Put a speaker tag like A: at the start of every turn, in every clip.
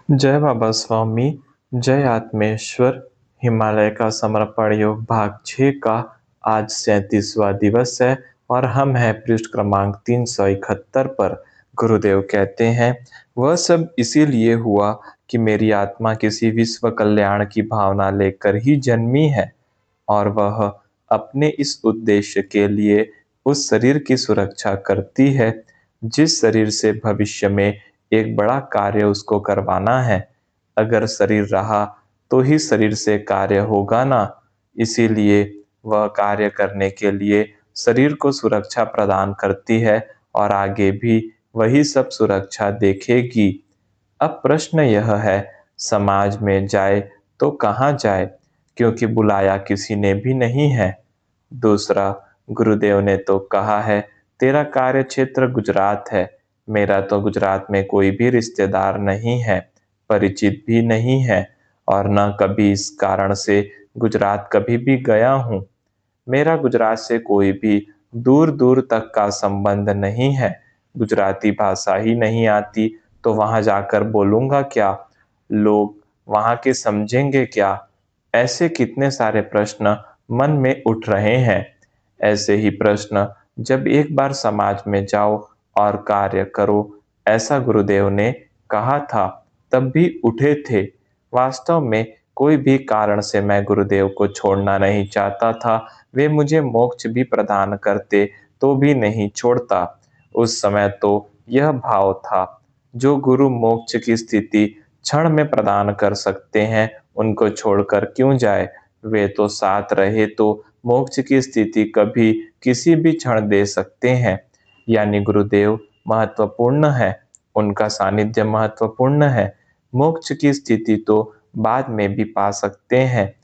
A: जय बाबा स्वामी, जय आत्मेश्वर। हिमालय का समर्पण योग भाग 6 का आज 37वां दिवस है और हम हैं पृष्ठ क्रमांक 371 पर। गुरुदेव कहते हैं, वह सब इसीलिए हुआ कि मेरी आत्मा किसी विश्व कल्याण की भावना लेकर ही जन्मी है और वह अपने इस उद्देश्य के लिए उस शरीर की सुरक्षा करती है जिस शरीर से भविष्य में एक बड़ा कार्य उसको करवाना है। अगर शरीर रहा तो ही शरीर से कार्य होगा ना। इसीलिए वह कार्य करने के लिए शरीर को सुरक्षा प्रदान करती है और आगे भी वही सब सुरक्षा देखेगी। अब प्रश्न यह है, समाज में जाए तो कहाँ जाए, क्योंकि बुलाया किसी ने भी नहीं है। दूसरा, गुरुदेव ने तो कहा है, तेरा कार्य क्षेत्र गुजरात है। मेरा तो गुजरात में कोई भी रिश्तेदार नहीं है, परिचित भी नहीं है और न कभी इस कारण से गुजरात कभी भी गया हूँ। मेरा गुजरात से कोई भी दूर दूर तक का संबंध नहीं है। गुजराती भाषा ही नहीं आती तो वहां जाकर बोलूंगा क्या? लोग वहां के समझेंगे क्या? ऐसे कितने सारे प्रश्न मन में उठ रहे हैं। ऐसे ही प्रश्न जब एक बार समाज में जाओ और कार्य करो, ऐसा गुरुदेव ने कहा था, तब भी उठे थे। वास्तव में कोई भी कारण से मैं गुरुदेव को छोड़ना नहीं चाहता था। वे मुझे मोक्ष भी प्रदान करते तो भी नहीं छोड़ता। उस समय तो यह भाव था, जो गुरु मोक्ष की स्थिति क्षण में प्रदान कर सकते हैं, उनको छोड़कर क्यों जाए। वे तो साथ रहे तो मोक्ष की स्थिति कभी किसी भी क्षण दे सकते हैं। यानी गुरुदेव महत्वपूर्ण है, उनका सानिध्य महत्वपूर्ण है। मोक्ष की स्थिति तो बाद में भी पा सकते हैं।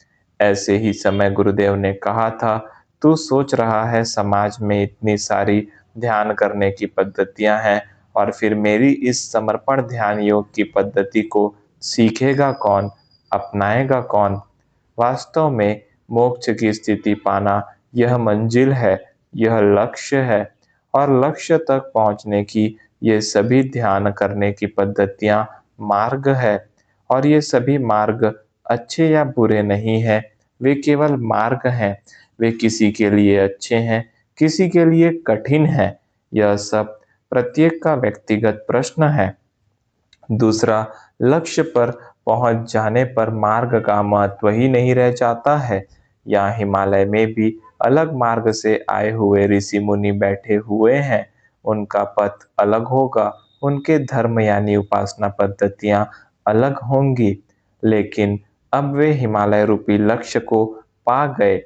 A: ऐसे ही समय गुरुदेव ने कहा था, तू सोच रहा है समाज में इतनी सारी ध्यान करने की पद्धतियां हैं और फिर मेरी इस समर्पण ध्यान योग की पद्धति को सीखेगा कौन, अपनाएगा कौन? वास्तव में मोक्ष की स्थिति पाना यह मंजिल है, यह लक्ष्य है और लक्ष्य तक पहुंचने की ये सभी ध्यान करने की पद्धतियां मार्ग है। और ये सभी मार्ग अच्छे या बुरे नहीं हैं, वे केवल मार्ग हैं। वे किसी के लिए अच्छे हैं, किसी के लिए कठिन है। यह सब प्रत्येक का व्यक्तिगत प्रश्न है। दूसरा, लक्ष्य पर पहुंच जाने पर मार्ग का महत्व ही नहीं रह जाता है। यहाँ हिमालय में भी अलग मार्ग से आए हुए ऋषि मुनि बैठे हुए हैं। उनका पथ अलग होगा, उनके धर्म यानी उपासना पद्धतियां अलग होंगी, लेकिन अब वे हिमालय रूपी लक्ष्य को पा गए।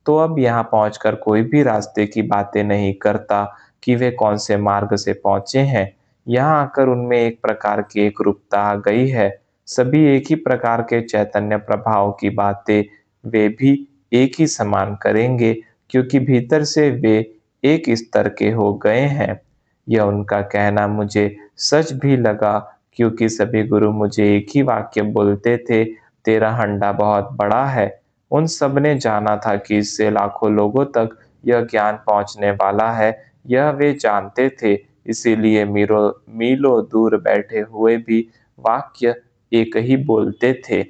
A: तो अब यहाँ पहुंचकर कोई भी रास्ते की बातें नहीं करता कि वे कौन से मार्ग से पहुंचे हैं। यहाँ आकर उनमें एक प्रकार की एकरूपता आ गई है। सभी एक ही प्रकार के चैतन्य प्रभाव की बातें वे भी एक ही समान करेंगे, क्योंकि भीतर से वे एक स्तर के हो गए हैं। यह उनका कहना मुझे सच भी लगा, क्योंकि सभी गुरु मुझे एक ही वाक्य बोलते थे, तेरा हंडा बहुत बड़ा है। उन सब ने जाना था कि इससे लाखों लोगों तक यह ज्ञान पहुंचने वाला है, यह वे जानते थे। इसीलिए मीलों दूर बैठे हुए भी वाक्य एक ही बोलते थे।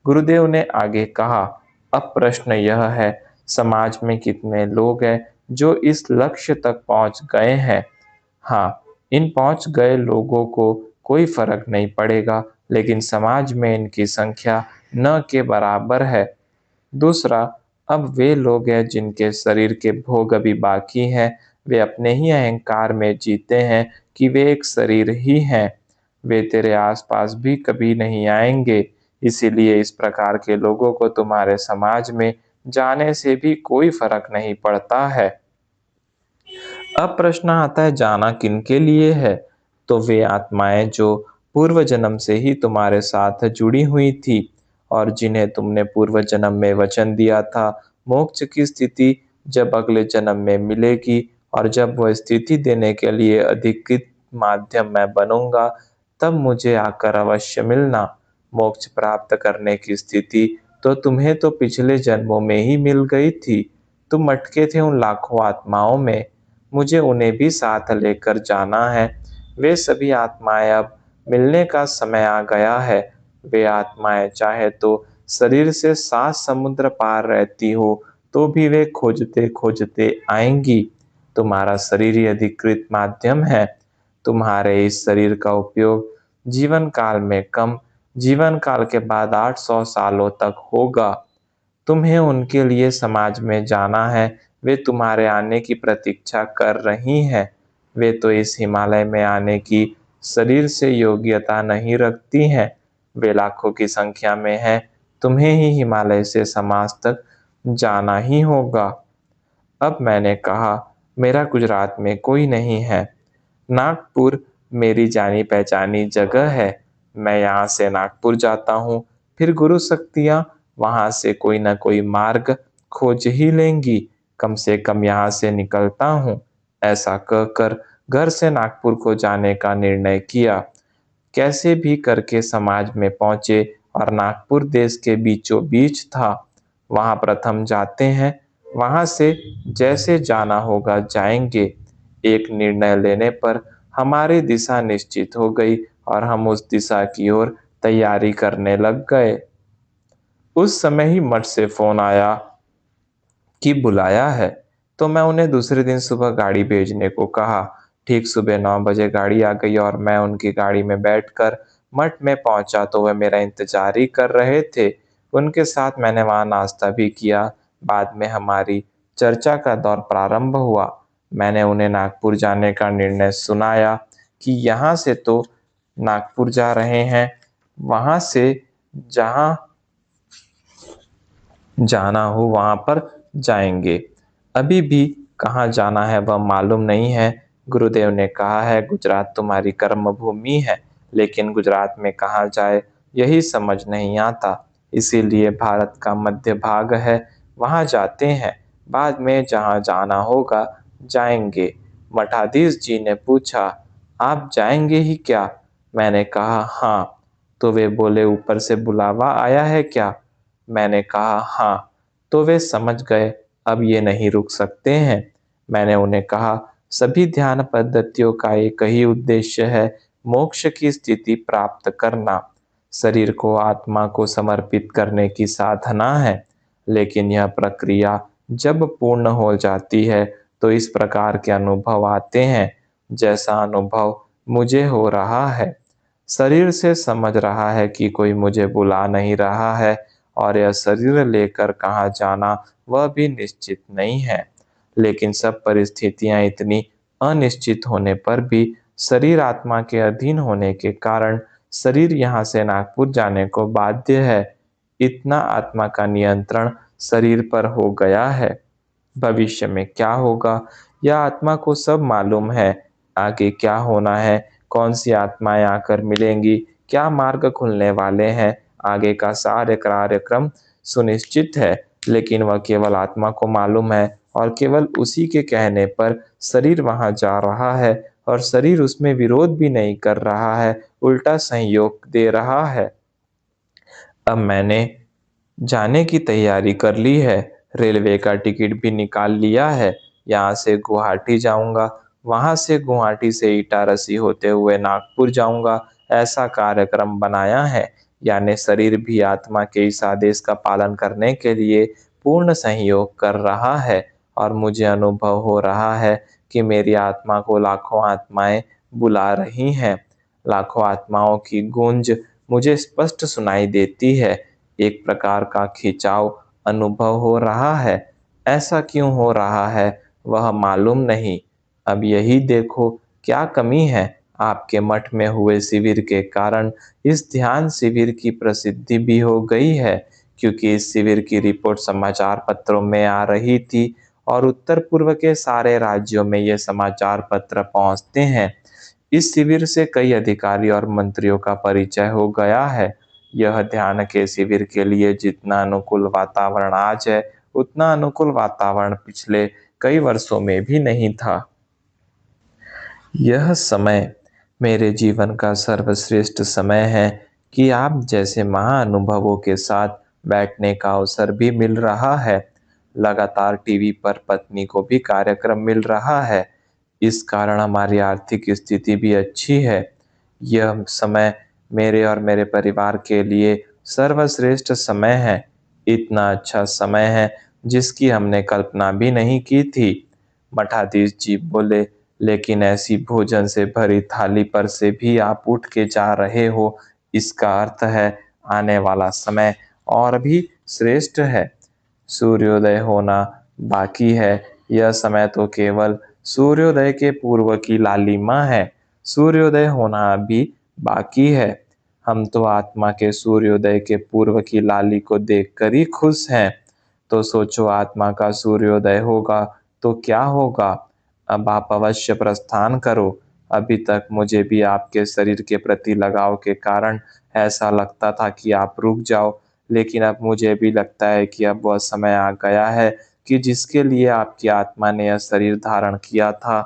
A: गुरुदेव ने आगे कहा, अब प्रश्न यह है, समाज में कितने लोग हैं जो इस लक्ष्य तक पहुंच गए हैं। हाँ, इन पहुंच गए लोगों को कोई फर्क नहीं पड़ेगा, लेकिन समाज में इनकी संख्या न के बराबर है। दूसरा, अब वे लोग हैं जिनके शरीर के भोग अभी बाकी हैं, वे अपने ही अहंकार में जीते हैं कि वे एक शरीर ही हैं। वे तेरे आसपास भी कभी नहीं आएंगे, इसीलिए इस प्रकार के लोगों को तुम्हारे समाज में जाने से भी कोई फर्क नहीं पड़ता है। अब प्रश्न आता है, जाना किनके लिए है? तो वे आत्माएं जो पूर्व जन्म से ही तुम्हारे साथ जुड़ी हुई थी और जिन्हें तुमने पूर्व जन्म में वचन दिया था, मोक्ष की स्थिति जब अगले जन्म में मिलेगी और जब वह स्थिति देने के लिए अधिकृत माध्यम मैं बनूंगा, तब मुझे आकर अवश्य मिलना। मोक्ष प्राप्त करने की स्थिति तो तुम्हें तो पिछले जन्मों में ही मिल गई थी। तुम अटके थे उन लाखों आत्माओं में, मुझे उन्हें भी साथ लेकर जाना है। वे सभी आत्माएं अब मिलने का समय आ गया है। वे आत्माएं चाहे तो शरीर से 7 समुद्र पार रहती हो, तो भी वे खोजते-खोजते आएँगी। तुम्हारा शरीर ही अधिकृत माध्यम है। तुम्हारे इस शरीर का उपयोग जीवन काल में कम, जीवन काल के बाद 800 सालों तक होगा। तुम्हें उनके लिए समाज में जाना है, वे तुम्हारे आने की प्रतीक्षा कर रही हैं। वे तो इस हिमालय में आने की शरीर से योग्यता नहीं रखती हैं। वे लाखों की संख्या में हैं, तुम्हें ही हिमालय से समाज तक जाना ही होगा। अब मैंने कहा, मेरा गुजरात में कोई नहीं है। नागपुर मेरी जानी-पहचानी जगह है। मैं यहाँ से नागपुर जाता हूँ, फिर गुरु शक्तियाँ वहाँ से कोई न कोई मार्ग खोज ही लेंगी। कम से कम यहाँ से निकलता हूँ। ऐसा कहकर घर से नागपुर को जाने का निर्णय किया। कैसे भी करके समाज में पहुँचे और नागपुर देश के बीचों-बीच था। वहाँ प्रथम जाते हैं, वहाँ से जैसे जाना होगा जाएँगे। एक निर्णय लेने पर हमारी दिशा निश्चित हो गई और हम उस दिशा की ओर तैयारी करने लग गए। उस समय ही मठ से फ़ोन आया कि बुलाया है, तो मैं उन्हें दूसरे दिन सुबह गाड़ी भेजने को कहा। ठीक सुबह 9 बजे गाड़ी आ गई और मैं उनकी गाड़ी में बैठकर मठ में पहुंचा तो वे मेरा इंतजार ही कर रहे थे। उनके साथ मैंने वहां नाश्ता भी किया। बाद में हमारी चर्चा का दौर प्रारंभ हुआ। मैंने उन्हें नागपुर जाने का निर्णय सुनाया कि यहाँ से तो नागपुर जा रहे हैं, वहाँ से जहाँ जाना हो वहाँ पर जाएँगे। अभी भी कहाँ जाना है वह मालूम नहीं है। गुरुदेव ने कहा है गुजरात तुम्हारी कर्म भूमि है, लेकिन गुजरात में कहाँ जाए यही समझ नहीं आता। इसीलिए भारत का मध्य भाग है, वहाँ जाते हैं। बाद में जहाँ जाना होगा जाएँगे। मठाधीश जी ने पूछा, आप जाएँगे ही क्या? मैंने कहा हाँ। तो वे बोले ऊपर से बुलावा आया है क्या? मैंने कहा हाँ। तो वे समझ गए अब ये नहीं रुक सकते हैं। मैंने उन्हें कहा सभी ध्यान पद्धतियों का एक ही उद्देश्य है, मोक्ष की स्थिति प्राप्त करना। शरीर को आत्मा को समर्पित करने की साधना है। लेकिन यह प्रक्रिया जब पूर्ण हो जाती है तो इस प्रकार के अनुभव आते हैं, जैसा अनुभव मुझे हो रहा है। शरीर से समझ रहा है कि कोई मुझे बुला नहीं रहा है और यह शरीर लेकर कहाँ जाना वह भी निश्चित नहीं है। लेकिन सब परिस्थितियां इतनी अनिश्चित होने पर भी शरीर आत्मा के अधीन होने के कारण शरीर यहाँ से नागपुर जाने को बाध्य है। इतना आत्मा का नियंत्रण शरीर पर हो गया है। भविष्य में क्या होगा यह आत्मा को सब मालूम है। आगे क्या होना है, कौन सी आत्माएं आकर मिलेंगी, क्या मार्ग खुलने वाले हैं, आगे का सारे कार्यक्रम सुनिश्चित है। लेकिन वह केवल आत्मा को मालूम है और केवल उसी के कहने पर शरीर वहां जा रहा है और शरीर उसमें विरोध भी नहीं कर रहा है, उल्टा सहयोग दे रहा है। अब मैंने जाने की तैयारी कर ली है, रेलवे का टिकट भी निकाल लिया है। यहाँ से गुवाहाटी जाऊँगा, वहाँ से गुवाहाटी से इटारसी होते हुए नागपुर जाऊँगा, ऐसा कार्यक्रम बनाया है। यानी शरीर भी आत्मा के इस आदेश का पालन करने के लिए पूर्ण सहयोग कर रहा है और मुझे अनुभव हो रहा है कि मेरी आत्मा को लाखों आत्माएं बुला रही हैं। लाखों आत्माओं की गूंज मुझे स्पष्ट सुनाई देती है। एक प्रकार का खिंचाव अनुभव हो रहा है। ऐसा क्यों हो रहा है वह मालूम नहीं। अब यही देखो क्या कमी है। आपके मठ में हुए शिविर के कारण इस ध्यान शिविर की प्रसिद्धि भी हो गई है, क्योंकि इस शिविर की रिपोर्ट समाचार पत्रों में आ रही थी और उत्तर पूर्व के सारे राज्यों में ये समाचार पत्र पहुंचते हैं। इस शिविर से कई अधिकारी और मंत्रियों का परिचय हो गया है। यह ध्यान के शिविर के लिए जितना अनुकूल वातावरण आज है, उतना अनुकूल वातावरण पिछले कई वर्षों में भी नहीं था। यह समय मेरे जीवन का सर्वश्रेष्ठ समय है कि आप जैसे महाअनुभवों के साथ बैठने का अवसर भी मिल रहा है। लगातार टीवी पर पत्नी को भी कार्यक्रम मिल रहा है। इस कारण हमारी आर्थिक स्थिति भी अच्छी है। यह समय मेरे और मेरे परिवार के लिए सर्वश्रेष्ठ समय है। इतना अच्छा समय है जिसकी हमने कल्पना भी नहीं की थी। मठाधीश जी बोले, लेकिन ऐसी भोजन से भरी थाली पर से भी आप उठ के जा रहे हो, इसका अर्थ है आने वाला समय और भी श्रेष्ठ है। सूर्योदय होना बाकी है, यह समय तो केवल सूर्योदय के पूर्व की लालिमा है। सूर्योदय होना अभी बाकी है। हम तो आत्मा के सूर्योदय के पूर्व की लाली को देखकर ही खुश हैं। तो सोचो आत्मा का सूर्योदय होगा तो क्या होगा? अब आप अवश्य प्रस्थान करो। अभी तक मुझे भी आपके शरीर के प्रति लगाव के कारण ऐसा लगता था कि आप रुक जाओ, लेकिन अब मुझे भी लगता है कि अब वह समय आ गया है कि जिसके लिए आपकी आत्मा ने यह शरीर धारण किया था।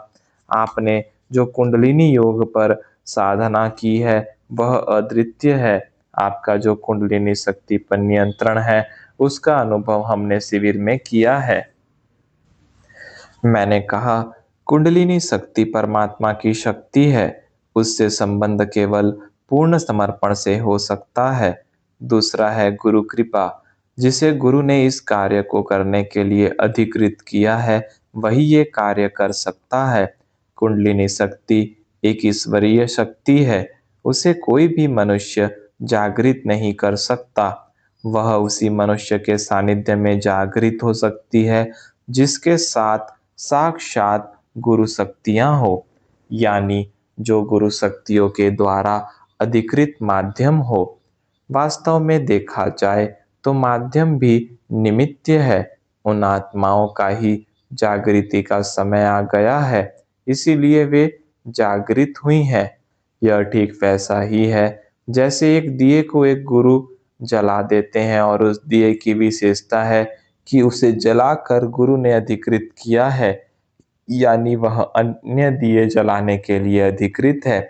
A: आपने जो कुंडलिनी योग पर साधना की है, वह अद्वितीय है। आपका जो कुंडलिनी शक्ति पर नियंत्रण है, उसका अनुभव हमने शिविर में किया है। मैंने कहा, कुंडलिनी शक्ति परमात्मा की शक्ति है। उससे संबंध केवल पूर्ण समर्पण से हो सकता है। दूसरा है गुरु कृपा। जिसे गुरु ने इस कार्य को करने के लिए अधिकृत किया है, वही ये कार्य कर सकता है। कुंडलिनी शक्ति एक ईश्वरीय शक्ति है। उसे कोई भी मनुष्य जागृत नहीं कर सकता। वह उसी मनुष्य के सानिध्य में जागृत हो सकती है जिसके साथ साक्षात गुरु शक्तियां हो, यानी जो गुरु शक्तियों के द्वारा अधिकृत माध्यम हो। वास्तव में देखा जाए तो माध्यम भी निमित्त है। उन आत्माओं का ही जागृति का समय आ गया है, इसीलिए वे जागृत हुई हैं। यह ठीक वैसा ही है जैसे एक दिए को एक गुरु जला देते हैं और उस दिए की विशेषता है कि उसे जलाकर गुरु ने अधिकृत किया है, यानी वह अन्य दिए जलाने के लिए अधिकृत है।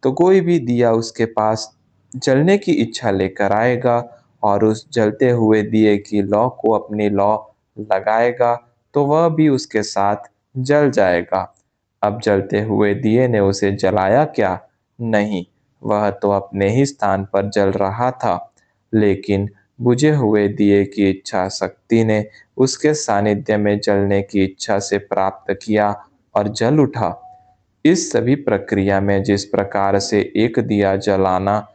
A: तो कोई भी दिया उसके पास जलने की इच्छा लेकर आएगा और उस जलते हुए दिए की लौ को अपनी लौ लगाएगा, तो वह भी उसके साथ जल जाएगा। अब जलते हुए दिए ने उसे जलाया क्या? नहीं, वह तो अपने ही स्थान पर जल रहा था, लेकिन बुझे हुए दिए की इच्छा शक्ति ने उसके सानिध्य में जलने की इच्छा से प्राप्त किया और जल उठा। इस सभी प्रक्रिया में जिस प्रकार से एक दिया जलाना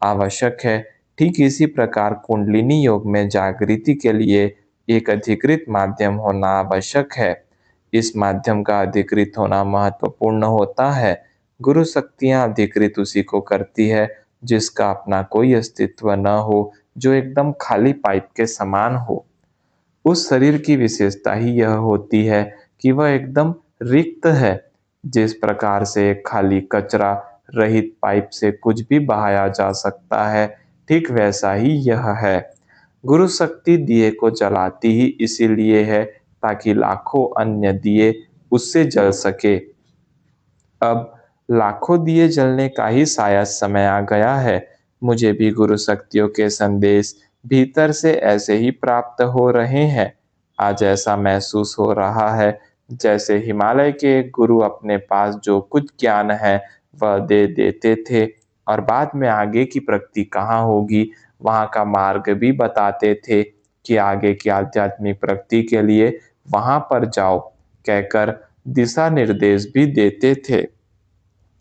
A: आवश्यक है, ठीक इसी प्रकार कुंडलिनी योग में जागृति के लिए एक अधिकृत माध्यम होना आवश्यक है। इस माध्यम का अधिकृत होना महत्वपूर्ण होता है। गुरु शक्तियां अधिकृत उसी को करती है जिसका अपना कोई अस्तित्व न हो, जो एकदम खाली पाइप के समान हो। उस शरीर की विशेषता ही यह होती है कि वह एकदम रिक्त है। जिस प्रकार से एक खाली कचरा रहित पाइप से कुछ भी बहाया जा सकता है, ठीक वैसा ही यह है। गुरु शक्ति दिए को जलाती ही इसीलिए है ताकि लाखों अन्य दिए उससे जल सके। अब लाखों दिए जलने का ही शायद समय आ गया है। मुझे भी गुरु शक्तियों के संदेश भीतर से ऐसे ही प्राप्त हो रहे हैं। आज ऐसा महसूस हो रहा है जैसे हिमालय के गुरु अपने पास जो कुछ ज्ञान है वह दे देते थे और बाद में आगे की प्रगति कहाँ होगी, वहाँ का मार्ग भी बताते थे कि आगे की आध्यात्मिक प्रगति के लिए वहाँ पर जाओ, कहकर दिशा निर्देश भी देते थे।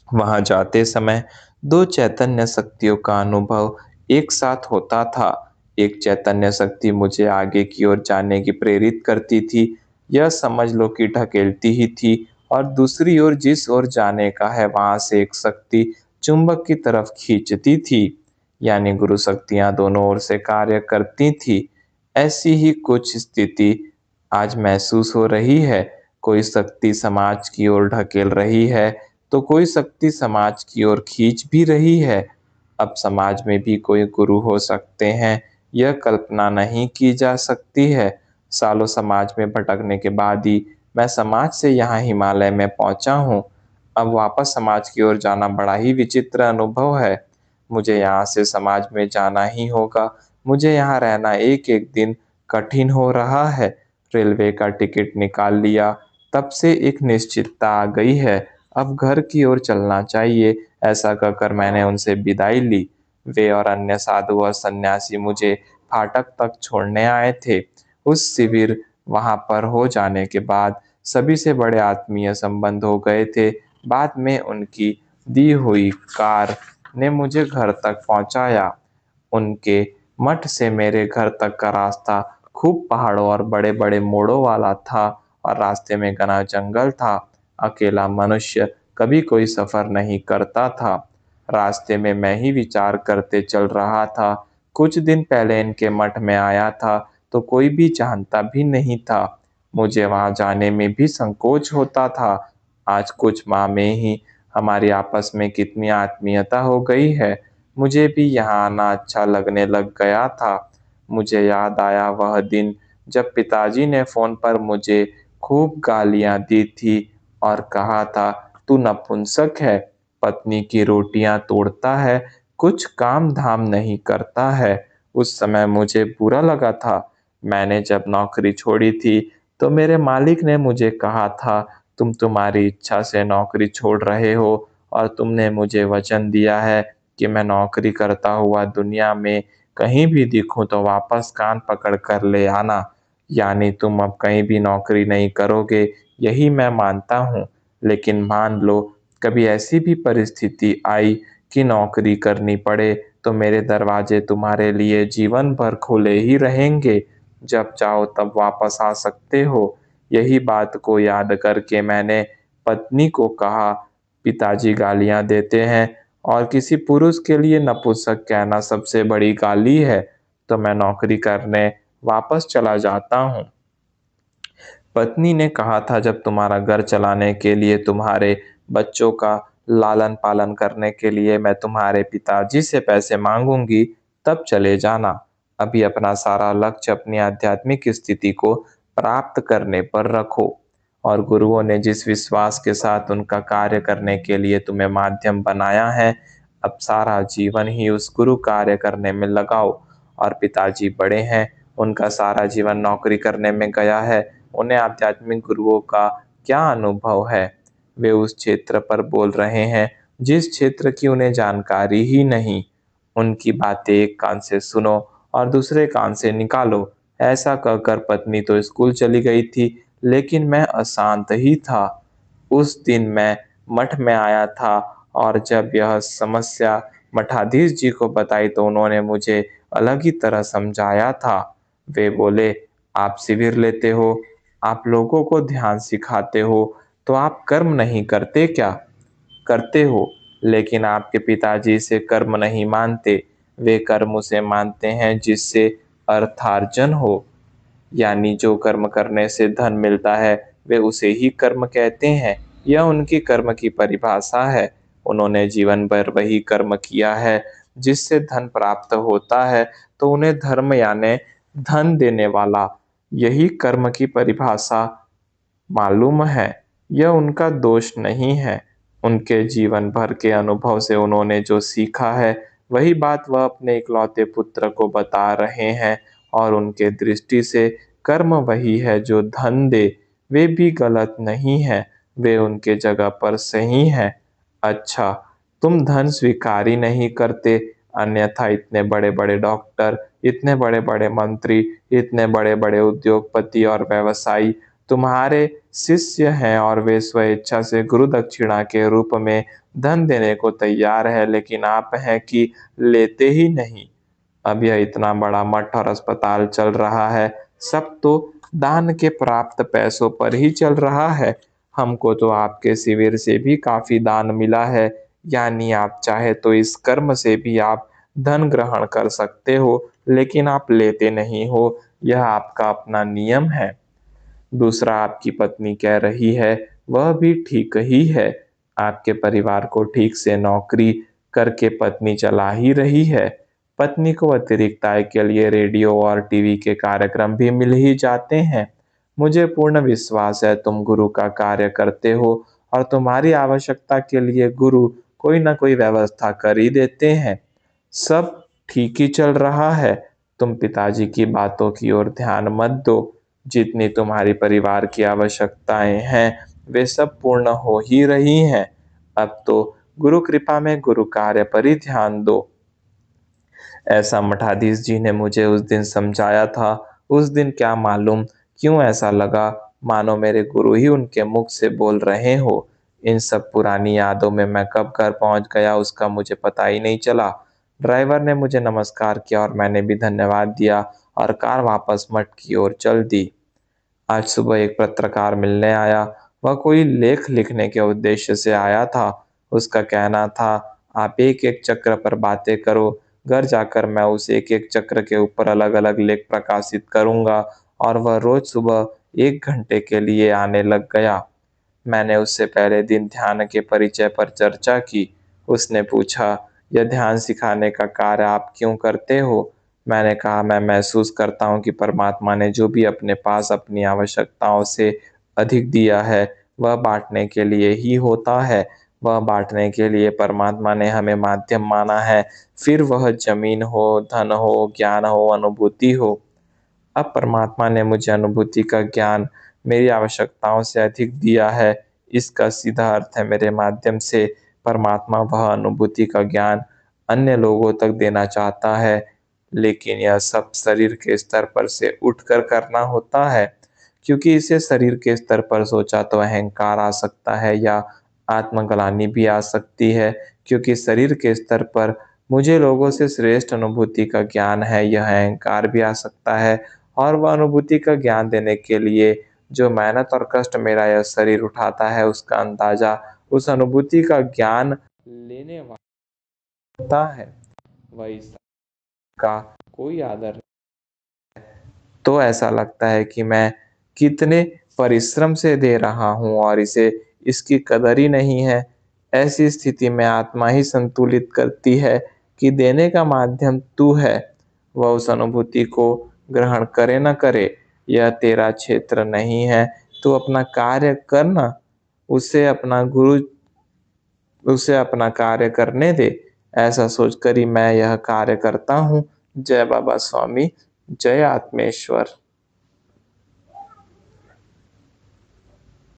A: वहां जाते समय दो चैतन्य शक्तियों का अनुभव एक साथ होता था। एक चैतन्य शक्ति मुझे आगे की ओर जाने की प्रेरित करती थी, यह समझ लो कि ढकेलती ही थी, और दूसरी ओर जिस ओर जाने का है वहां से एक शक्ति चुंबक की तरफ खींचती थी, यानी गुरु शक्तियां दोनों ओर से कार्य करती थी। ऐसी ही कुछ स्थिति आज महसूस हो रही है। कोई शक्ति समाज की ओर ढकेल रही है तो कोई शक्ति समाज की ओर खींच भी रही है। अब समाज में भी कोई गुरु हो सकते हैं, यह कल्पना नहीं की जा सकती है। सालों समाज में भटकने के बाद ही मैं समाज से यहाँ हिमालय में पहुंचा हूँ। अब वापस समाज की ओर जाना बड़ा ही विचित्र अनुभव है। मुझे यहाँ से समाज में जाना ही होगा। मुझे यहाँ रहना एक एक दिन कठिन हो रहा है। रेलवे का टिकट निकाल लिया, तब से एक निश्चितता आ गई है। अब घर की ओर चलना चाहिए। ऐसा कहकर मैंने उनसे विदाई ली। वे और अन्य साधु और सन्यासी मुझे फाटक तक छोड़ने आए थे। उस शिविर वहां पर हो जाने के बाद सभी से बड़े आत्मीय संबंध हो गए थे। बाद में उनकी दी हुई कार ने मुझे घर तक पहुंचाया। उनके मठ से मेरे घर तक का रास्ता खूब पहाड़ों और बड़े-बड़े मोड़ों वाला था और रास्ते में घना जंगल था। अकेला मनुष्य कभी कोई सफर नहीं करता था। रास्ते में मैं ही विचार करते चल रहा था। कुछ दिन पहले इनके मठ में आया था तो कोई भी जानता भी नहीं था। मुझे वहां जाने में भी संकोच होता था। आज कुछ माह में ही हमारी आपस में कितनी आत्मीयता हो गई है। मुझे भी यहाँ आना अच्छा लगने लग गया था। मुझे याद आया वह दिन जब पिताजी ने फ़ोन पर मुझे खूब गालियाँ दी थी और कहा था, "तू नपुंसक है, पत्नी की रोटियाँ तोड़ता है, कुछ काम-धाम नहीं करता है।" उस समय मुझे बुरा लगा था। मैंने जब नौकरी छोड़ी थी, तो मेरे मालिक ने मुझे कहा था, "तुम तुम्हारी इच्छा से नौकरी छोड़ रहे हो और तुमने मुझे वचन दिया है कि मैं नौकरी करता हुआ दुनिया में कहीं भी दिखूं तो वापस कान पकड़ कर ले आना। यानी तुम अब कहीं भी नौकरी नहीं करोगे, यही मैं मानता हूँ। लेकिन मान लो कभी ऐसी भी परिस्थिति आई कि नौकरी करनी पड़े, तो मेरे दरवाजे तुम्हारे लिए जीवन भर खुले ही रहेंगे। जब चाहो तब वापस आ सकते हो।" यही बात को याद करके मैंने पत्नी को कहा, "पिताजी गालियाँ देते हैं और किसी पुरुष के लिए नपुंसक कहना सबसे बड़ी गाली है, तो मैं नौकरी करने वापस चला जाता हूँ।" पत्नी ने कहा था, "जब तुम्हारा घर चलाने के लिए, तुम्हारे बच्चों का लालन-पालन करने के लिए मैं तुम्हारे पिताजी से पैसे माँगूँगी, तब चले जाना। अभी अपना सारा लक्ष्य अपनी आध्यात्मिक स्थिति को प्राप्त करने पर रखो और गुरुओं ने जिस विश्वास के साथ उनका कार्य करने के लिए तुम्हें माध्यम बनाया है, अब सारा जीवन ही उस गुरु कार्य करने में लगाओ।" और पिताजी बड़े हैं, उनका सारा जीवन नौकरी करने में गया है, उन्हें आध्यात्मिक गुरुओं का क्या अनुभव है? वे उस क्षेत्र पर बोल रहे हैं जिस क्षेत्र की उन्हें जानकारी ही नहीं। उनकी बातें एक कान से सुनो और दूसरे कान से निकालो। ऐसा कहकर पत्नी तो स्कूल चली गई थी, लेकिन मैं अशांत ही था। उस दिन मैं मठ में आया था और जब यह समस्या मठाधीश जी को बताई तो उन्होंने मुझे अलग ही तरह समझाया था। वे बोले, "आप शिविर लेते हो, आप लोगों को ध्यान सिखाते हो, तो आप कर्म नहीं करते क्या? करते हो, लेकिन आपके पिताजी इसे कर्म नहीं मानते, वे कर्म उसे मानते हैं जिससे अर्थार्जन हो। यानी जो कर्म करने से धन मिलता है, वे उसे ही कर्म कहते हैं। यह उनकी कर्म की परिभाषा है। उन्होंने जीवन भर वही कर्म किया है जिससे धन प्राप्त होता है, तो उन्हें धर्म यानी धन देने वाला यही कर्म की परिभाषा मालूम है। यह उनका दोष नहीं है। उनके जीवन भर के अनुभव से उन्होंने जो सीखा है, वही बात वह अपने इकलौते पुत्र को बता रहे हैं और उनके दृष्टि से कर्म वही है जो धन दे। वे भी गलत नहीं हैं, वे उनके जगह पर सही हैं। अच्छा, तुम धन स्वीकार ही नहीं करते, अन्यथा इतने बड़े-बड़े डॉक्टर, इतने बड़े-बड़े मंत्री, इतने बड़े-बड़े उद्योगपति और व्यवसायी तुम्हारे शिष्य हैं और वे स्वेच्छा से गुरु दक्षिणा के रूप में धन देने को तैयार है, लेकिन आप हैं कि लेते ही नहीं। अब यह इतना बड़ा मठ और अस्पताल चल रहा है, सब तो दान के प्राप्त पैसों पर ही चल रहा है। हमको तो आपके शिविर से भी काफ़ी दान मिला है, यानी आप चाहे तो इस कर्म से भी आप धन ग्रहण कर सकते हो, लेकिन आप लेते नहीं हो, यह आपका अपना नियम है। दूसरा आपकी पत्नी कह रही है, वह भी ठीक ही है। आपके परिवार को ठीक से नौकरी करके पत्नी चला ही रही है। पत्नी को अतिरिक्त आय के लिए रेडियो और टीवी के कार्यक्रम भी मिल ही जाते हैं। मुझे पूर्ण विश्वास है तुम गुरु का कार्य करते हो और तुम्हारी आवश्यकता के लिए गुरु कोई न कोई व्यवस्था कर ही देते हैं। सब ठीक ही चल रहा है। तुम पिताजी की बातों की ओर ध्यान मत दो। जितनी तुम्हारी परिवार की आवश्यकताएं हैं, वे सब पूर्ण हो ही रही हैं। अब तो गुरु कृपा में गुरु कार्य पर ही ध्यान दो। ऐसा मठाधीश जी ने मुझे उस दिन समझाया था। उस दिन क्या मालूम क्यों ऐसा लगा मानो मेरे गुरु ही उनके मुख से बोल रहे हो। इन सब पुरानी यादों में मैं कब घर पहुंच गया उसका मुझे पता ही नहीं चला। ड्राइवर ने मुझे नमस्कार किया और मैंने भी धन्यवाद दिया और कार वापस मठ की ओर चल दी। आज सुबह एक पत्रकार मिलने आया। वह कोई लेख लिखने के उद्देश्य से आया था। उसका कहना था, आप एक-एक चक्र पर बातें करो। घर जाकर मैं उस एक-एक चक्र के ऊपर अलग-अलग लेख प्रकाशित करूँगा और वह रोज़ सुबह 1 घंटे के लिए आने लग गया। मैंने उससे पहले दिन ध्यान के परिचय पर चर्चा की। उसने पूछा, यह ध्यान सिखाने का कार्य आप क्यों करते हो? मैंने कहा, मैं महसूस करता हूँ कि परमात्मा ने जो भी अपने पास अपनी आवश्यकताओं से अधिक दिया है, वह बाँटने के लिए ही होता है। वह बाँटने के लिए परमात्मा ने हमें माध्यम माना है, फिर वह ज़मीन हो, धन हो, ज्ञान हो, अनुभूति हो। अब परमात्मा ने मुझे अनुभूति का ज्ञान मेरी आवश्यकताओं से अधिक दिया है। इसका सीधा अर्थ है मेरे माध्यम से परमात्मा वह अनुभूति का ज्ञान अन्य लोगों तक देना चाहता है। लेकिन यह सब शरीर के स्तर पर से उठकर करना होता है। क्योंकि इसे शरीर के स्तर पर सोचा तो अहंकार आ सकता है या आत्मग्लानि भी आ सकती है। क्योंकि शरीर के स्तर पर मुझे लोगों से श्रेष्ठ अनुभूति का ज्ञान है, यह अहंकार भी आ सकता है। और वह अनुभूति का ज्ञान देने के लिए जो मेहनत और कष्ट मेरा यह शरीर उठाता है, उसका अंदाज़ा उस अनुभूति का ज्ञान लेने वाला होता है। वही का कोई आदर तो ऐसा लगता है कि मैं कितने परिश्रम से दे रहा हूँ और इसे इसकी कदर ही नहीं है। ऐसी स्थिति में आत्मा ही संतुलित करती है कि देने का माध्यम तू है। वह उस अनुभूति को ग्रहण करे न करे, यह तेरा क्षेत्र नहीं है। तू अपना कार्य कर ना, उसे अपना गुरु उसे अपना कार्य करने दे। ऐसा सोचकर ही मैं यह कार्य करता हूँ। जय बाबा स्वामी, जय आत्मेश्वर।